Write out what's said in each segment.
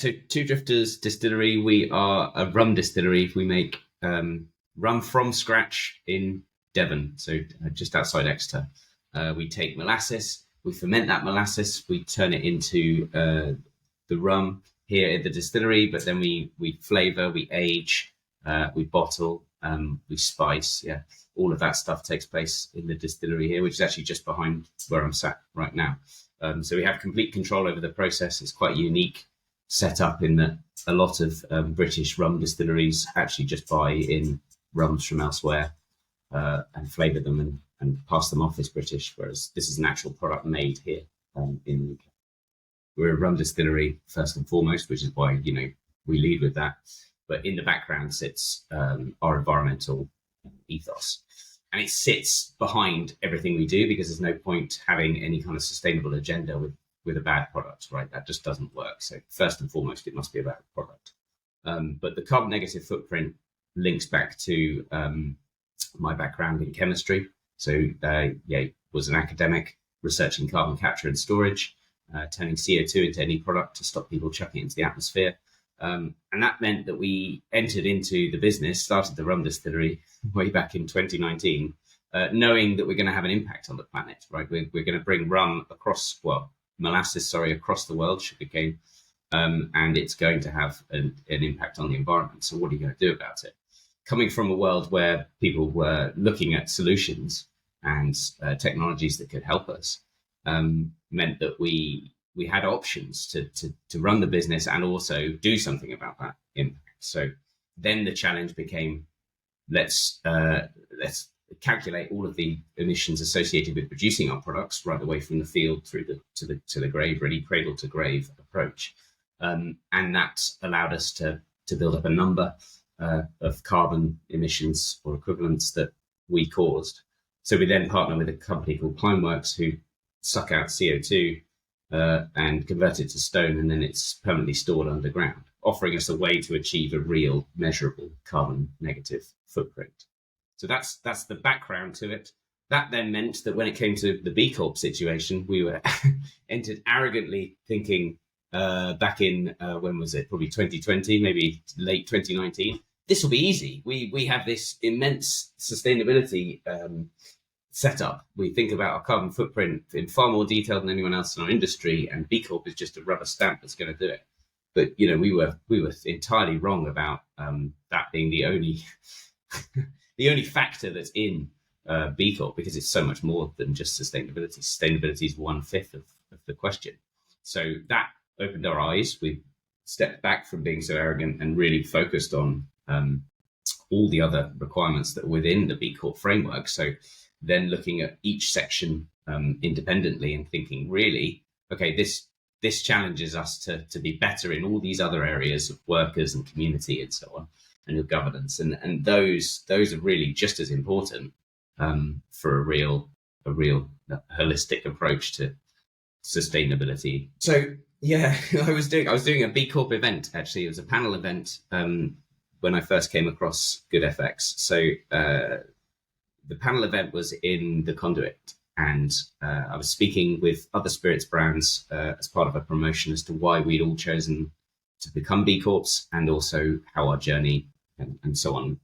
So Two Drifters Distillery, we are a rum distillery. We make rum from scratch in Devon, so just outside Exeter. We take molasses, we ferment that molasses, we turn it into the rum here at the distillery, but then we flavour, we age, we bottle, we spice. Yeah, all of that stuff takes place in the distillery here, which is actually just behind where I'm sat right now. So we have complete control over the process. It's quite unique set up in that a lot of British rum distilleries actually just buy in rums from elsewhere and flavour them and pass them off as British, whereas this is an actual product made here in the UK. We're a rum distillery first and foremost, which is why, we lead with that. But in the background sits our environmental ethos. And it sits behind everything we do, because there's no point having any kind of sustainable agenda with a bad product, right? That just doesn't work. So first and foremost, it must be about the product. But the carbon negative footprint links back to my background in chemistry. So was an academic researching carbon capture and storage, turning CO2 into any product to stop people chucking it into the atmosphere. And that meant that we entered into the business, started the rum distillery way back in 2019, knowing that we're going to have an impact on the planet, right? We're going to bring rum molasses across the world, sugarcane, and it's going to have an impact on the environment. So what are you going to do about it? Coming from a world where people were looking at solutions and technologies that could help us, meant that we had options to run the business and also do something about that impact. So then the challenge became, let's calculate all of the emissions associated with producing our products right away from the field through to the grave, really cradle to grave approach, and that allowed us to build up a number of carbon emissions or equivalents that we caused. So we then partner with a company called Climeworks, who suck out CO2 and convert it to stone, and then it's permanently stored underground, offering us a way to achieve a real measurable carbon negative footprint. So that's the background to it. That then meant that when it came to the B Corp situation, we were entered arrogantly thinking back in, when was it? Probably 2020, maybe late 2019. This will be easy. We have this immense sustainability setup. We think about our carbon footprint in far more detail than anyone else in our industry, and B Corp is just a rubber stamp that's going to do it. But we were entirely wrong about that being the only the only factor that's in B Corp, because it's so much more than just sustainability. Sustainability is 1/5 of the question. So that opened our eyes. We stepped back from being so arrogant and really focused on all the other requirements that are within the B Corp framework. So then looking at each section independently and thinking, really, okay, this challenges us to be better in all these other areas of workers and community and so on, and your governance. And those are really just as important for a real holistic approach to sustainability. So yeah, I was doing a B Corp event, actually. It was a panel event when I first came across GoodFX. So the panel event was in the Conduit, and I was speaking with other spirits brands as part of a promotion as to why we'd all chosen to become B Corps, and also how our journey and so on,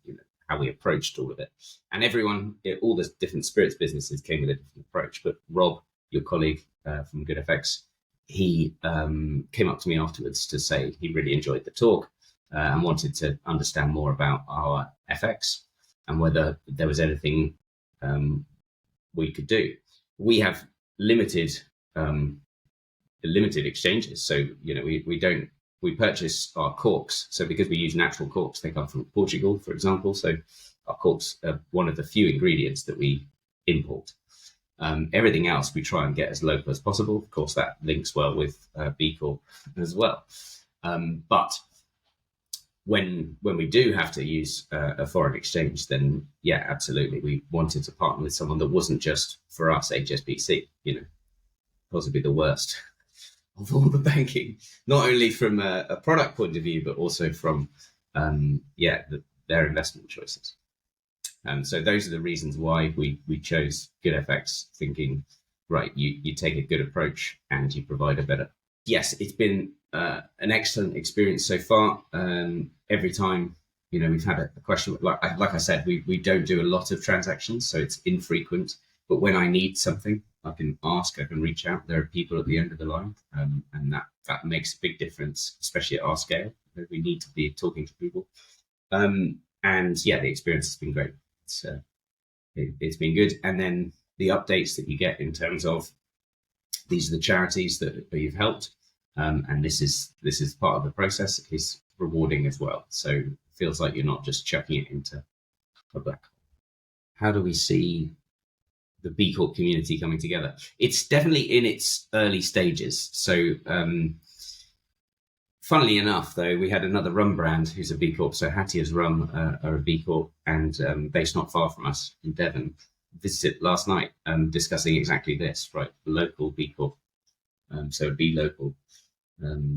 how we approached all of it. And everyone, all the different spirits businesses came with a different approach. But Rob, your colleague from GoodFX, he came up to me afterwards to say he really enjoyed the talk and wanted to understand more about our FX and whether there was anything we could do. We have limited exchanges, so we purchase our corks. So because we use natural corks, they come from Portugal, for example. So our corks are one of the few ingredients that we import. Everything else we try and get as local as possible. Of course, that links well with B Corp as well. But when we do have to use a foreign exchange, then yeah, absolutely, we wanted to partner with someone that wasn't just, for us, HSBC, possibly the worst of all the banking, not only from a product point of view, but also from their investment choices. So those are the reasons why we chose GoodFX, thinking, right, you take a good approach and you provide a better. Yes, it's been an excellent experience so far. Every time, we've had a question, like I said, we don't do a lot of transactions, so it's infrequent. But when I need something, I can ask, I can reach out. There are people at the end of the line, and that makes a big difference, especially at our scale. We need to be talking to people. And yeah, the experience has been great. It's been good. And then the updates that you get in terms of these are the charities that you've helped, and this is part of the process, is rewarding as well. So it feels like you're not just chucking it into a black hole. How do we see the B Corp community coming together? It's definitely in its early stages. So funnily enough, though, we had another rum brand who's a B Corp. So Hattier's Rum are a B Corp, and based not far from us in Devon, visited last night, discussing exactly this, right? Local B Corp. So Be Local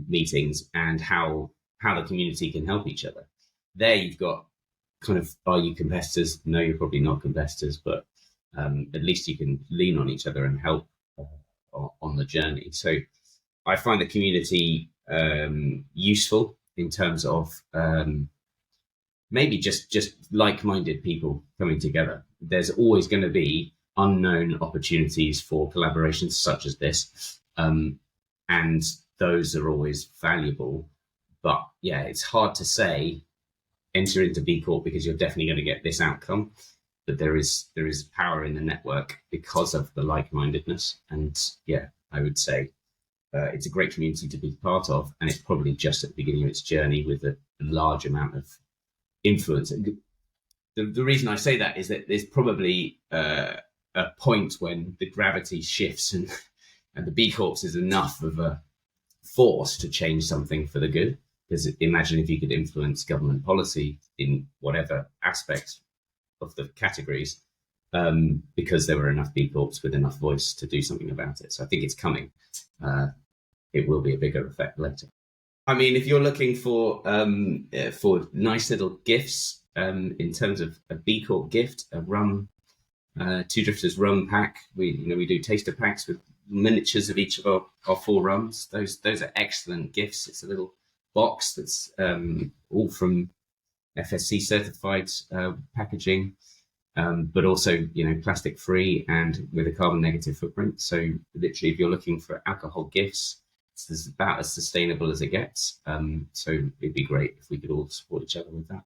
meetings, and how the community can help each other. There you've got kind of, are you competitors? No, you're probably not competitors, but at least you can lean on each other and help on the journey. So I find the community useful in terms of maybe just like-minded people coming together. There's always going to be unknown opportunities for collaborations such as this, and those are always valuable. But yeah, it's hard to say enter into B Corp because you're definitely going to get this outcome. But there is power in the network because of the like-mindedness. And yeah, I would say it's a great community to be part of, and it's probably just at the beginning of its journey with a large amount of influence. The reason I say that is that there's probably a point when the gravity shifts, and the B Corps is enough of a force to change something for the good. Because imagine if you could influence government policy in whatever aspect of the categories, because there were enough B Corps with enough voice to do something about it. So I think it's coming. It will be a bigger effect later. I mean, if you're looking for nice little gifts, in terms of a B Corp gift, a rum, Two Drifters rum pack. We do taster packs with miniatures of each of our 4 rums. Those are excellent gifts. It's a little box that's all from FSC certified packaging, but also plastic free and with a carbon negative footprint. So literally, if you're looking for alcohol gifts, it's about as sustainable as it gets. So it'd be great if we could all support each other with that.